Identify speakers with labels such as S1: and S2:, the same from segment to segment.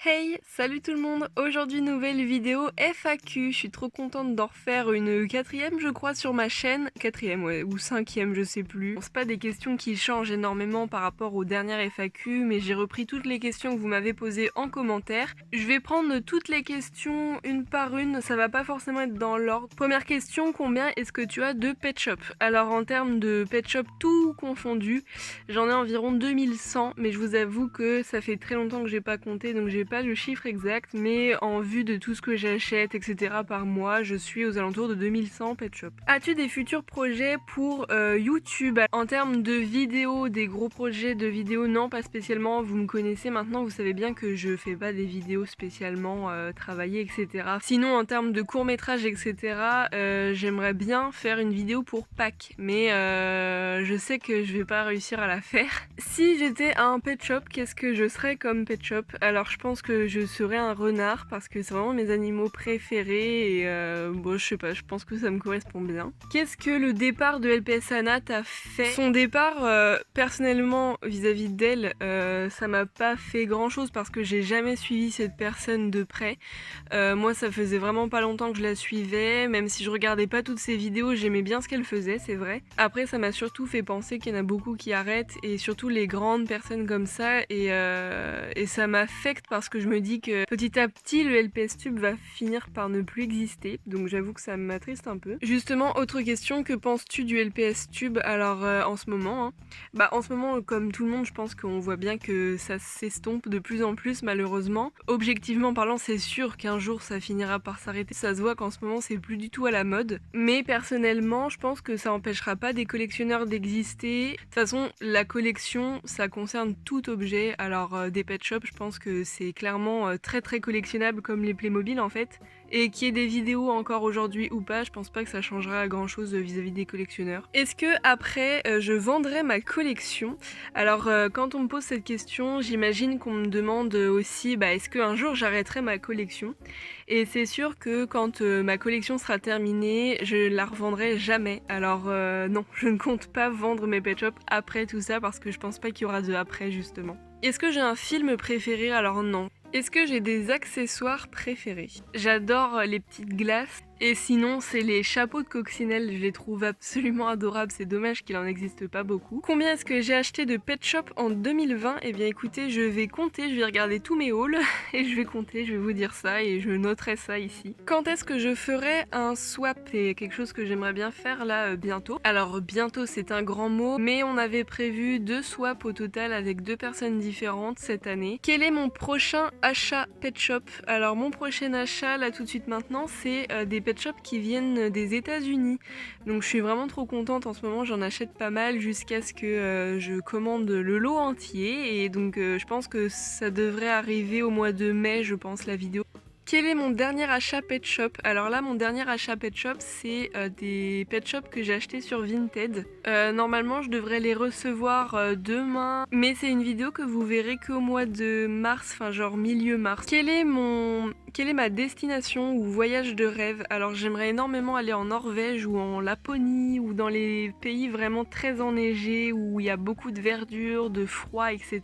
S1: Hey, salut tout le monde! Aujourd'hui nouvelle vidéo FAQ, je suis trop contente d'en refaire une quatrième je crois sur ma chaîne, quatrième ouais, ou cinquième je sais plus. Bon, c'est pas des questions qui changent énormément par rapport aux dernières FAQ, mais j'ai repris toutes les questions que vous m'avez posées en commentaire. Je vais prendre toutes les questions une par une, ça va pas forcément être dans l'ordre. Première question, combien est-ce que tu as de pet shop? Alors en termes de pet shop tout confondu, j'en ai environ 2100, mais je vous avoue que ça fait très longtemps que j'ai pas compté, donc j'ai pas le chiffre exact, mais en vue de tout ce que j'achète, etc. par mois, je suis aux alentours de 2100 pet shop. As-tu des futurs projets pour YouTube? En termes de vidéos, des gros projets de vidéos, non, pas spécialement. Vous me connaissez maintenant, vous savez bien que je fais pas des vidéos spécialement travaillées, etc. Sinon, en termes de court-métrage, etc., j'aimerais bien faire une vidéo pour Pâques, mais je sais que je vais pas réussir à la faire. Si j'étais un pet shop, qu'est-ce que je serais comme pet shop? Alors je pense que je serais un renard parce que c'est vraiment mes animaux préférés et bon je sais pas, je pense que ça me correspond bien. Qu'est-ce que le départ de LPS Anna t'a fait? Son départ, personnellement vis-à-vis d'elle, ça m'a pas fait grand chose parce que j'ai jamais suivi cette personne de près. Moi ça faisait vraiment pas longtemps que je la suivais, même si je regardais pas toutes ses vidéos, j'aimais bien ce qu'elle faisait, c'est vrai. Après ça m'a surtout fait penser qu'il y en a beaucoup qui arrêtent, et surtout les grandes personnes comme ça, et ça m'affecte parce que je me dis que petit à petit le LPS Tube va finir par ne plus exister, donc j'avoue que ça m'attriste un peu. Justement, autre question, que penses-tu du LPS Tube? Alors en ce moment, en ce moment comme tout le monde je pense qu'on voit bien que ça s'estompe de plus en plus malheureusement. Objectivement parlant, c'est sûr qu'un jour ça finira par s'arrêter, ça se voit qu'en ce moment c'est plus du tout à la mode, mais personnellement je pense que ça empêchera pas des collectionneurs d'exister. De toute façon la collection ça concerne tout objet, alors des pet shops je pense que c'est clairement très très collectionnable comme les Playmobil en fait, et qu'il y ait des vidéos encore aujourd'hui ou pas, je pense pas que ça changera grand chose vis-à-vis des collectionneurs. Est-ce que après je vendrai ma collection? Alors quand on me pose cette question, j'imagine qu'on me demande aussi est-ce qu'un jour j'arrêterai ma collection? Et c'est sûr que quand ma collection sera terminée, je la revendrai jamais. Alors non, je ne compte pas vendre mes pet shops après tout ça parce que je pense pas qu'il y aura de après justement. Est-ce que j'ai un film préféré? Alors non. Est-ce que j'ai des accessoires préférés? J'adore les petites glaces. Et sinon, c'est les chapeaux de coccinelle, je les trouve absolument adorables, c'est dommage qu'il en existe pas beaucoup. Combien est-ce que j'ai acheté de pet shop en 2020? Eh bien écoutez, je vais compter, je vais regarder tous mes hauls et je vais compter, je vais vous dire ça et je noterai ça ici. Quand est-ce que je ferai un swap? C'est quelque chose que j'aimerais bien faire là bientôt. Alors bientôt c'est un grand mot, mais on avait prévu 2 swaps au total avec 2 personnes différentes cette année. Quel est mon prochain achat pet shop? Alors mon prochain achat là tout de suite maintenant, c'est des pet shops qui viennent des États-Unis. Donc je suis vraiment trop contente en ce moment, j'en achète pas mal jusqu'à ce que je commande le lot entier, et donc je pense que ça devrait arriver au mois de mai, je pense, la vidéo. Quel est mon dernier achat pet shop? Alors là, mon dernier achat pet shop, c'est des pet shops que j'ai achetés sur Vinted. Normalement, je devrais les recevoir demain, mais c'est une vidéo que vous verrez qu'au mois de mars, enfin genre milieu mars. Quelle est ma destination ou voyage de rêve? Alors j'aimerais énormément aller en Norvège ou en Laponie ou dans les pays vraiment très enneigés où il y a beaucoup de verdure, de froid, etc.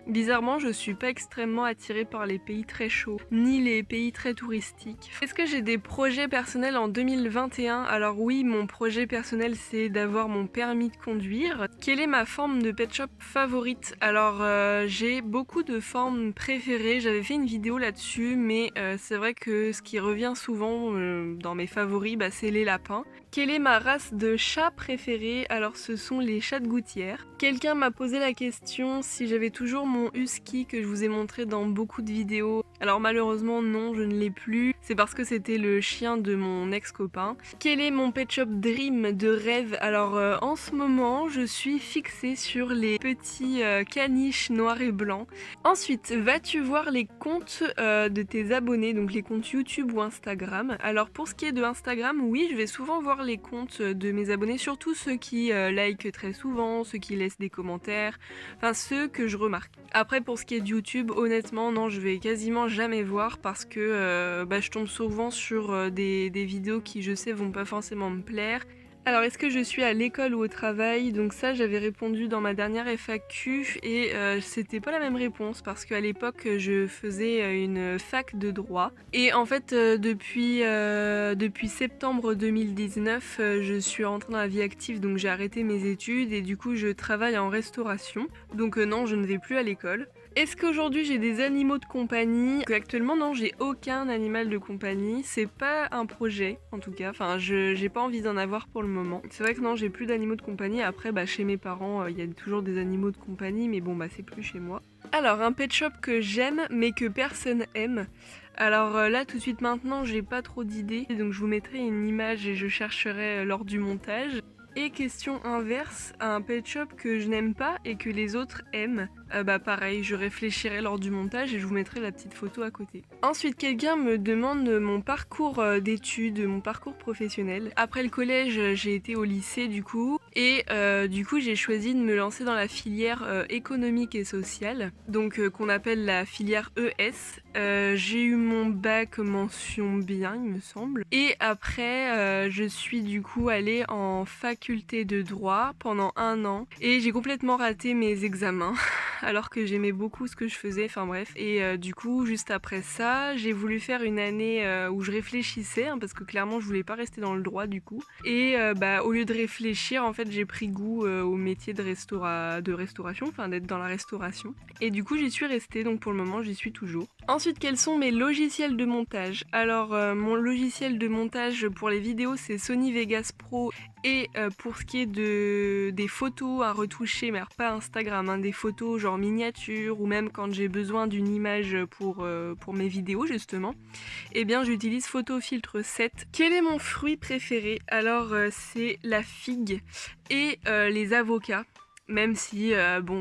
S1: Bizarrement, je suis pas extrêmement attirée par les pays très chauds, ni les pays très touristiques. Est-ce que j'ai des projets personnels en 2021? Alors oui, mon projet personnel c'est d'avoir mon permis de conduire. Quelle est ma forme de pet shop favorite? Alors j'ai beaucoup de formes préférées, j'avais fait une vidéo là-dessus, mais c'est vrai que ce qui revient souvent dans mes favoris, c'est les lapins. Quelle est ma race de chat préférée? Alors ce sont les chats de gouttière. Quelqu'un m'a posé la question si j'avais toujours mon husky que je vous ai montré dans beaucoup de vidéos. Alors malheureusement non, je ne l'ai plus. C'est parce que c'était le chien de mon ex-copain. Quel est mon pet shop dream de rêve? Alors en ce moment, je suis fixée sur les petits caniches noirs et blancs. Ensuite, vas-tu voir les comptes de tes abonnés, donc les comptes YouTube ou Instagram? Alors pour ce qui est de Instagram, oui, je vais souvent voir les comptes de mes abonnés, surtout ceux qui like très souvent, ceux qui laissent des commentaires, enfin ceux que je remarque. Après pour ce qui est de YouTube, honnêtement non, je vais quasiment jamais voir parce que je tombe souvent sur des vidéos qui je sais vont pas forcément me plaire. Alors, est-ce que je suis à l'école ou au travail? Donc ça, j'avais répondu dans ma dernière FAQ et c'était pas la même réponse parce qu'à l'époque, je faisais une fac de droit. Et en fait, depuis septembre 2019, je suis rentrée dans la vie active, donc j'ai arrêté mes études et du coup, je travaille en restauration. Donc non, je ne vais plus à l'école. Est-ce qu'aujourd'hui j'ai des animaux de compagnie? Actuellement non, j'ai aucun animal de compagnie, c'est pas un projet en tout cas, enfin j'ai pas envie d'en avoir pour le moment. C'est vrai que non, j'ai plus d'animaux de compagnie, après chez mes parents il y a toujours des animaux de compagnie, mais bon c'est plus chez moi. Alors un pet shop que j'aime mais que personne aime. Alors là tout de suite maintenant j'ai pas trop d'idées, donc je vous mettrai une image et je chercherai lors du montage. Et question inverse, un pet shop que je n'aime pas et que les autres aiment. Pareil, je réfléchirai lors du montage et je vous mettrai la petite photo à côté. Ensuite, quelqu'un me demande mon parcours d'études, mon parcours professionnel. Après le collège, j'ai été au lycée du coup. Et du coup, j'ai choisi de me lancer dans la filière économique et sociale, donc qu'on appelle la filière ES. J'ai eu mon bac mention bien, il me semble. Et après, je suis du coup allée en faculté de droit pendant 1 an. Et j'ai complètement raté mes examens. Alors que j'aimais beaucoup ce que je faisais, enfin bref. Et du coup, juste après ça, j'ai voulu faire une année où je réfléchissais, parce que clairement, je voulais pas rester dans le droit du coup. Et au lieu de réfléchir, en fait, j'ai pris goût au métier de restauration, enfin d'être dans la restauration. Et du coup, j'y suis restée, donc pour le moment, j'y suis toujours. Ensuite, quels sont mes logiciels de montage? Alors, mon logiciel de montage pour les vidéos, c'est Sony Vegas Pro. Et pour ce qui est des photos à retoucher, mais alors pas Instagram, des photos genre miniatures ou même quand j'ai besoin d'une image pour mes vidéos justement, eh bien j'utilise Photofiltre 7. Quel est mon fruit préféré? Alors c'est la figue et les avocats. Même si,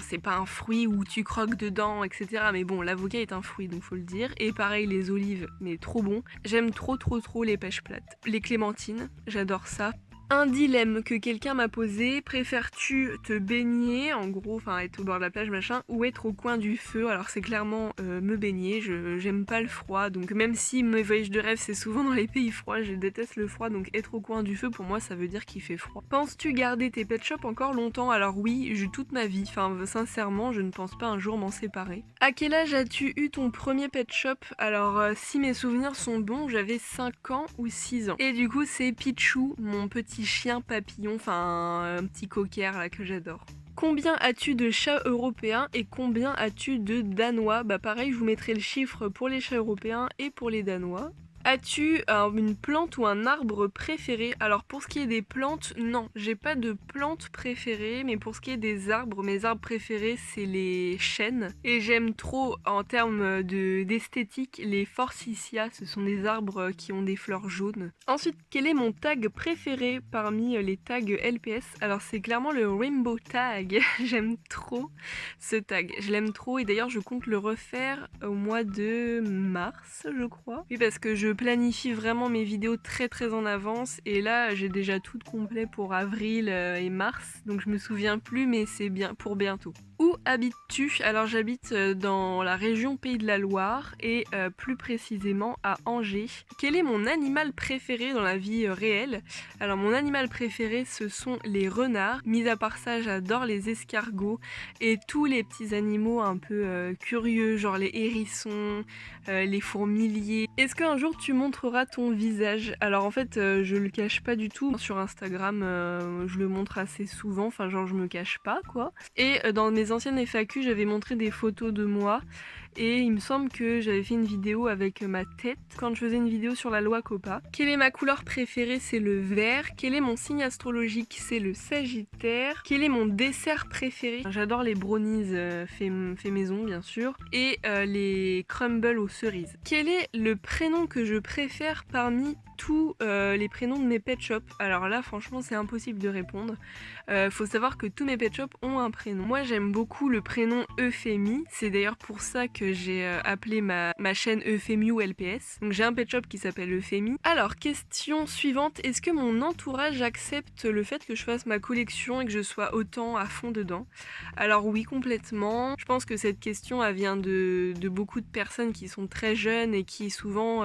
S1: c'est pas un fruit où tu croques dedans, etc. Mais bon, l'avocat est un fruit, donc faut le dire. Et pareil, les olives, mais trop bon. J'aime trop les pêches plates. Les clémentines, j'adore ça. Un dilemme que quelqu'un m'a posé, préfères-tu te baigner, en gros, enfin être au bord de la plage machin, ou être au coin du feu? Alors c'est clairement me baigner, j'aime pas le froid, donc même si mes voyages de rêve c'est souvent dans les pays froids, je déteste le froid, donc être au coin du feu pour moi ça veut dire qu'il fait froid. Penses-tu garder tes pet shops encore longtemps? Alors oui, toute ma vie, enfin sincèrement je ne pense pas un jour m'en séparer. À quel âge as-tu eu ton premier pet shop? Alors si mes souvenirs sont bons, j'avais 5 ans ou 6 ans. Et du coup c'est Pichou, mon petit chien papillon, enfin un petit cocker là que j'adore. Combien as-tu de chats européens et combien as-tu de danois? Pareil, je vous mettrai le chiffre pour les chats européens et pour les danois. As-tu une plante ou un arbre préféré? Alors pour ce qui est des plantes, non, j'ai pas de plante préférée, mais pour ce qui est des arbres, mes arbres préférés c'est les chênes. Et j'aime trop en termes d'esthétique les forsythia, ce sont des arbres qui ont des fleurs jaunes. Ensuite, quel est mon tag préféré parmi les tags LPS? Alors c'est clairement le Rainbow Tag, j'aime trop ce tag, je l'aime trop et d'ailleurs je compte le refaire au mois de mars je crois. Oui parce que je planifie vraiment mes vidéos très en avance et là j'ai déjà tout complet pour avril et mars, donc je me souviens plus mais c'est bien pour bientôt. Où habites-tu? Alors j'habite dans la région Pays de la Loire et plus précisément à Angers. Quel est mon animal préféré dans la vie réelle? Alors mon animal préféré ce sont les renards, mis à part ça j'adore les escargots et tous les petits animaux un peu curieux, genre les hérissons, les fourmiliers. Est-ce qu'un jour tu montreras ton visage? Alors en fait je le cache pas du tout, sur Instagram je le montre assez souvent, enfin genre je me cache pas quoi. Et dans mes anciennes FAQ j'avais montré des photos de moi et il me semble que j'avais fait une vidéo avec ma tête quand je faisais une vidéo sur la loi COPPA. Quelle est ma couleur préférée? C'est le vert. Quel est mon signe astrologique? C'est le Sagittaire. Quel est mon dessert préféré? J'adore les brownies fait maison bien sûr et les crumbles aux cerises. Quel est le prénom que je préfère parmi tous les prénoms de mes pet shops? Alors là franchement c'est impossible de répondre. Faut savoir que tous mes pet shops ont un prénom. Moi j'aime beaucoup le prénom Euphémie, c'est d'ailleurs pour ça que que j'ai appelé ma chaîne Euphemiu LPS. Donc j'ai un pet shop qui s'appelle Euphemie. Alors, question suivante, est-ce que mon entourage accepte le fait que je fasse ma collection et que je sois autant à fond dedans? Alors oui, complètement. Je pense que cette question, elle vient de beaucoup de personnes qui sont très jeunes et qui souvent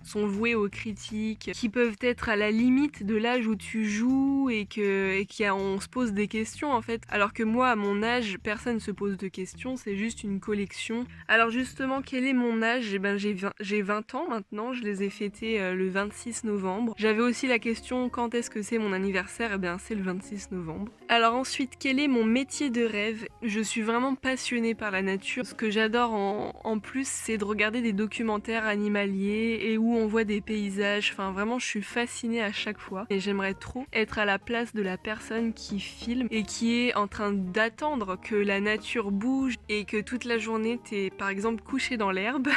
S1: sont vouées aux critiques, qui peuvent être à la limite de l'âge où tu joues et qu'on se pose des questions en fait. Alors que moi, à mon âge, personne se pose de questions, c'est juste une collection. Alors justement, quel est mon âge? Eh ben, j'ai 20 ans maintenant, je les ai fêtés le 26 novembre. J'avais aussi la question quand est-ce que c'est mon anniversaire? Eh bien, c'est le 26 novembre. Alors ensuite, quel est mon métier de rêve? Je suis vraiment passionnée par la nature. Ce que j'adore en plus, c'est de regarder des documentaires animaliers et où on voit des paysages. Enfin, vraiment, je suis fascinée à chaque fois. Et j'aimerais trop être à la place de la personne qui filme et qui est en train d'attendre que la nature bouge et que toute la journée, t'es par exemple couché dans l'herbe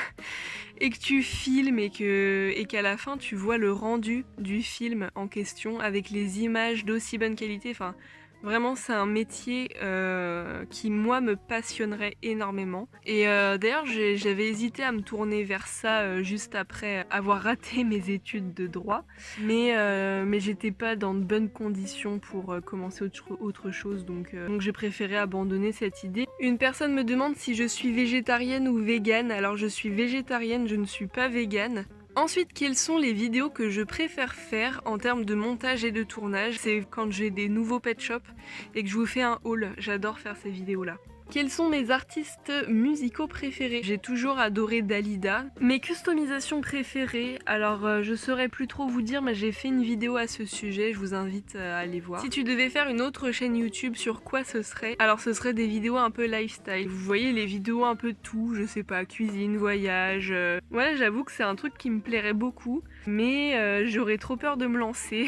S1: et que tu filmes et qu'à la fin, tu vois le rendu du film en question avec les images d'aussi bonne qualité. Enfin, vraiment, c'est un métier qui, moi, me passionnerait énormément. Et d'ailleurs, j'avais hésité à me tourner vers ça juste après avoir raté mes études de droit. Mais j'étais pas dans de bonnes conditions pour commencer autre chose. Donc j'ai préféré abandonner cette idée. Une personne me demande si je suis végétarienne ou végane. Alors, je suis végétarienne, je ne suis pas végane. Ensuite, quelles sont les vidéos que je préfère faire en termes de montage et de tournage? C'est quand j'ai des nouveaux pet shops et que je vous fais un haul. J'adore faire ces vidéos-là. Quels sont mes artistes musicaux préférés? J'ai toujours adoré Dalida. Mes customisations préférées, alors je saurais plus trop vous dire, mais j'ai fait une vidéo à ce sujet, je vous invite à aller voir. Si tu devais faire une autre chaîne YouTube, sur quoi ce serait? Alors ce serait des vidéos un peu lifestyle. Vous voyez les vidéos un peu de tout, je sais pas, cuisine, voyage. Ouais, j'avoue que c'est un truc qui me plairait beaucoup, mais j'aurais trop peur de me lancer.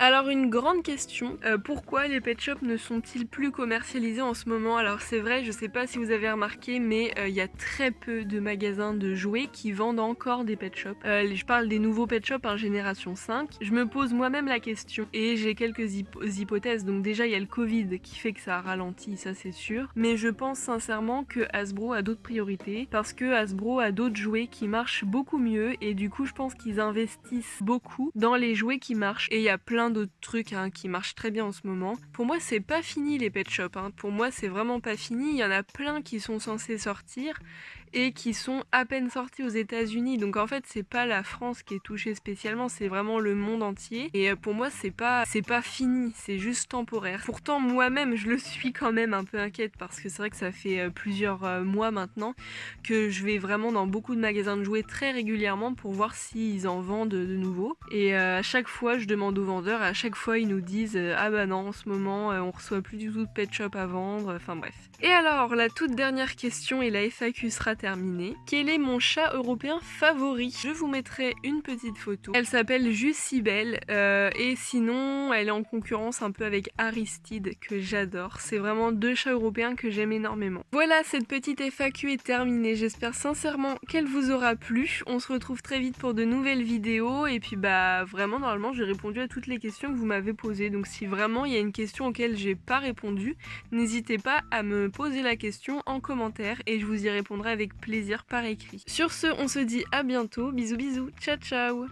S1: Alors une grande question, pourquoi les pet shops ne sont-ils plus commercialisés en ce moment? Alors c'est vrai, je sais pas si vous avez remarqué, mais il y a très peu de magasins de jouets qui vendent encore des pet shops. Je parle des nouveaux pet shops, génération 5. Je me pose moi-même la question et j'ai quelques hypothèses. Donc déjà il y a le Covid qui fait que ça a ralenti, ça c'est sûr. Mais je pense sincèrement que Hasbro a d'autres priorités parce que Hasbro a d'autres jouets qui marchent beaucoup mieux et du coup je pense qu'ils investissent beaucoup dans les jouets qui marchent. Et il y a plein d'autres trucs qui marchent très bien en ce moment. Pour moi c'est pas fini les pet shops, pour moi c'est vraiment pas fini, il y en a plein qui sont censés sortir et qui sont à peine sortis aux États-Unis. Donc en fait, c'est pas la France qui est touchée spécialement, c'est vraiment le monde entier. Et pour moi, c'est pas fini, c'est juste temporaire. Pourtant, moi-même, je le suis quand même un peu inquiète parce que c'est vrai que ça fait plusieurs mois maintenant que je vais vraiment dans beaucoup de magasins de jouets très régulièrement pour voir s'ils en vendent de nouveau. Et à chaque fois, je demande aux vendeurs, à chaque fois, ils nous disent ah bah non, en ce moment, on reçoit plus du tout de pet shop à vendre. Enfin bref. Et alors, la toute dernière question et la FAQ sera terminée. Quel est mon chat européen favori? Je vous mettrai une petite photo. Elle s'appelle Jucybelle et sinon, elle est en concurrence un peu avec Aristide que j'adore. C'est vraiment deux chats européens que j'aime énormément. Voilà, cette petite FAQ est terminée. J'espère sincèrement qu'elle vous aura plu. On se retrouve très vite pour de nouvelles vidéos et puis bah vraiment normalement j'ai répondu à toutes les questions que vous m'avez posées. Donc si vraiment il y a une question auquel j'ai pas répondu, n'hésitez pas à me poser la question en commentaire et je vous y répondrai avec plaisir par écrit. Sur ce, on se dit à bientôt, bisous bisous, ciao ciao.